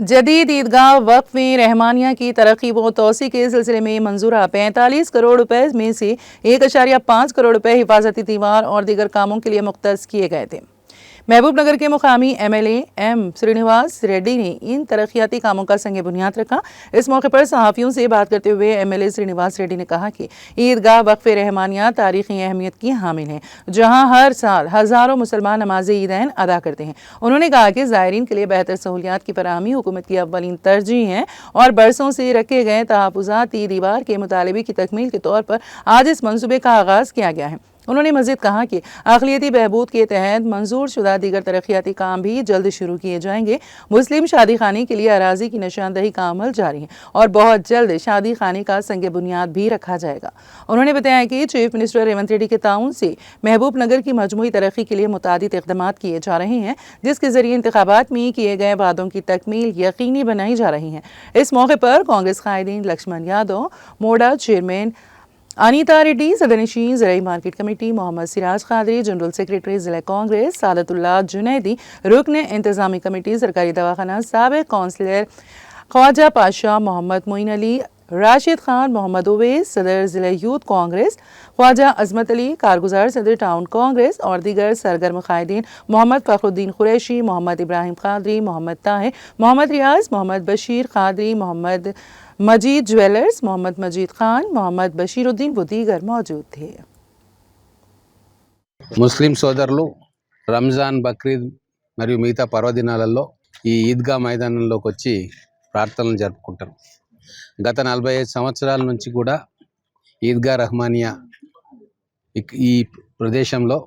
जदीद ईदगाह वक्फ में रहमानिया की तरक्की व तोसी के सिलसिले में मंजूरा 45 करोड़ रुपए में से 1.5 करोड़ रुपए हिफाजती दीवार और दीगर कामों के लिए मुख्तस किए गए थे। महबूब नगर के मुकामी MLA M श्रीनिवास रेड्डी ने इन तरक्याती कामों का संग बुनियाद रखा। इस मौके पर सहाफ़ियों से बात करते हुए MLA श्रीनिवास रेड्डी ने कहा कि ईदगाह वक्फ रहमानिया तारीख़ी अहमियत की हामिल है, जहां हर साल हज़ारों मुसलमान नमाज ईदैन अदा करते हैं। उन्होंने कहा कि ज़ायरीन के लिए बेहतर सहूलियात की फराहमी हुकूमत की अव्वलीन तरजीह है और बरसों से रखे गए तहफ़्फ़ुज़ाती दीवार के मुतालबे की तकमील के तौर पर आज इस मनसूबे का आगाज़ किया गया है। उन्होंने मज़ीद कहा कि अक़लियती बहबूद के तहत मंजूर शुदा दीगर तरक्याती काम भी जल्द शुरू किए जाएंगे। मुस्लिम शादी खाने के लिए अराजी की निशानदही का अमल जारी है और बहुत जल्द शादी खाने का संग बुनियाद भी रखा जाएगा। उन्होंने बताया कि चीफ मिनिस्टर रेवंत रेड्डी के ताउन से महबूब नगर की मजमूई तरक्की के लिए मुतादिद इक़दामात किए जा रहे हैं, जिसके जरिए इंतखाबात में किए गए वादों की तकमील यकीनी बनाई जा रही है। इस मौके पर कांग्रेस कायदीन लक्ष्मण यादव, मोडा चेयरमैन अनीता रेड्डी, सदरनशीन ज़राई market committee Mohammed Siraj Qadri, general secretary ज़िला कांग्रेस सादतुल्लाह जुनैदी, रुकन इंतज़ामी कमेटी सरकारी दवाखाना साबिक़ काउंसलर ख्वाजा पाशा, मोहम्मद मोइन अली, राशिद खान, मोहम्मद उवैस, सदर ज़िला यूथ कांग्रेस ख्वाजा अजमत अली, कारगुजार सदर टाउन कांग्रेस और दीगर सरगर्म कायदीन मोहम्मद फ़खरुद्दीन कुरैशी, मोहम्मद इब्राहिम कादरी, मोहम्मद ताहिर, मोहम्मद रियाज, मोहम्मद बशीर कादरी, मोहम्मद मजीद ज्वेलर्स, मोहम्मद मजीद खान, मोहम्मद बशीरुद्दीन व दीगर मौजूद थे। ముస్లిం సోదరులు రంజాన్ బక్రీద్ మరియు మిగతా పర్వదినాలలో ఈ ఈద్గా మైదానంలోకి వచ్చి ప్రార్థనలు జరుపుకుంటారు. గత 45 సంవత్సరాల నుంచి కూడా ఈద్గా రహమానియా ఈ ప్రదేశంలో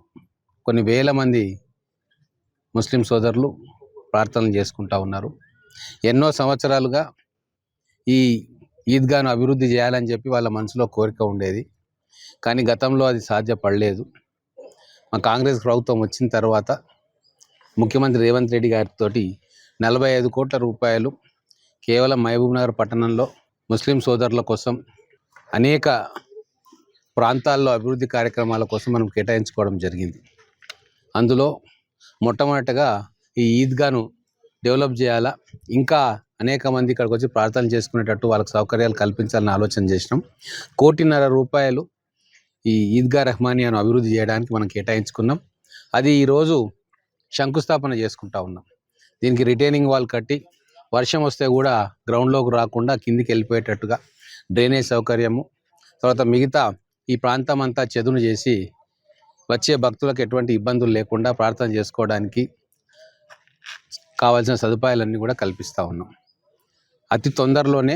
కొన్ని వేల మంది ముస్లిం సోదరులు ప్రార్థనలు చేసుకుంటూ ఉన్నారు. ఎన్నో సంవత్సరాలుగా ఈ ఈద్గాను అభివృద్ధి చేయాలని చెప్పి వాళ్ళ మనసులో కోరిక ఉండేది, కానీ గతంలో అది సాధ్యపడలేదు. మా కాంగ్రెస్ ప్రభుత్వం వచ్చిన తర్వాత ముఖ్యమంత్రి రేవంత్ రెడ్డి గారితో 45 కోట్ల రూపాయలు కేవలం మహబూబ్ నగర్ పట్టణంలో ముస్లిం సోదరుల కోసం అనేక ప్రాంతాల్లో అభివృద్ధి కార్యక్రమాల కోసం మనం కేటాయించుకోవడం జరిగింది. అందులో మొట్టమొదటగా ఈ ఈద్గాను డెవలప్ చేయాలా, ఇంకా అనేక మంది ఇక్కడికి వచ్చి ప్రార్థన చేసుకునేటట్టు వాళ్ళకి సౌకర్యాలు కల్పించాలని ఆలోచన చేసినాం. 1.5 కోటి రూపాయలు ఈ ఈద్గా రహమానియాను అభివృద్ధి చేయడానికి మనం కేటాయించుకున్నాం. అది ఈరోజు శంకుస్థాపన చేసుకుంటా ఉన్నాం. దీనికి రిటైనింగ్ వాల్ కట్టి వర్షం వస్తే కూడా గ్రౌండ్లోకి రాకుండా కిందికి వెళ్ళిపోయేటట్టుగా డ్రైనేజ్ సౌకర్యము, తర్వాత మిగతా ఈ ప్రాంతం అంతా చదును చేసి వచ్చే భక్తులకు ఎటువంటి ఇబ్బందులు లేకుండా ప్రార్థన చేసుకోవడానికి కావాల్సిన సదుపాయాలన్నీ కూడా కల్పిస్తూ ఉన్నాం. అతి తొందరలోనే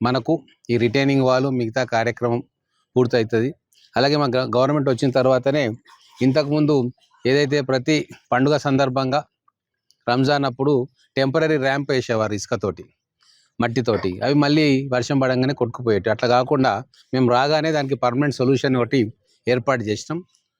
మనకు ఈ రిటైనింగ్ వాల్ మిగతా కార్యక్రమం పూర్తవుతుంది. అలాగే మా గవర్నమెంట్ వచ్చిన తర్వాతనే ఇంతకుముందు ఏదైతే ప్రతి పండుగ సందర్భంగా రంజాన్ అప్పుడు టెంపరీ ర్యాంప్ వేసేవారు ఇసుకతోటి, మట్టితోటి, అవి మళ్ళీ వర్షం పడంగానే కొట్టుకుపోయేవి. అట్లా కాకుండా మేము రాగానే దానికి పర్మనెంట్ సొల్యూషన్ ఒకటి ఏర్పాటు చేసినాం.